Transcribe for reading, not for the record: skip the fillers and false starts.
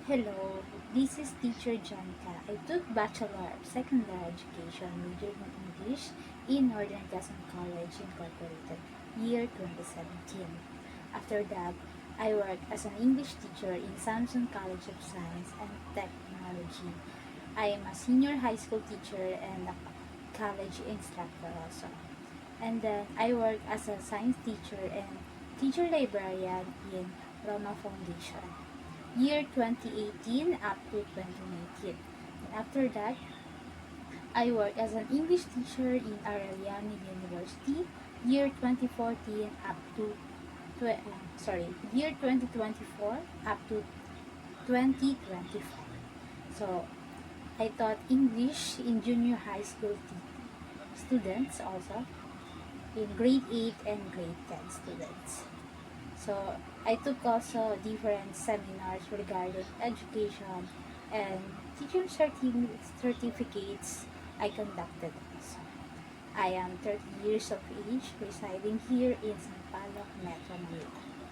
Hello, this is Teacher Janica. I took Bachelor of Secondary Education majoring in English in Northern Quezon College Incorporated, year 2017. After that, I worked as an English teacher in Samson College of Science and Technology. I am a senior high school teacher and a college instructor also. And then I work as a science teacher and teacher librarian in Roma Foundation year 2018 up to 2019. And after that, I work as an English teacher in Arellano University year 2014 up to year 2024 up to 2025. So I taught English in junior high school students also in grade 8 and grade 10 students. So I took also different seminars regarding education and teacher certificates I conducted also. I am 30 years of age residing here in San Palo, Metro Manila.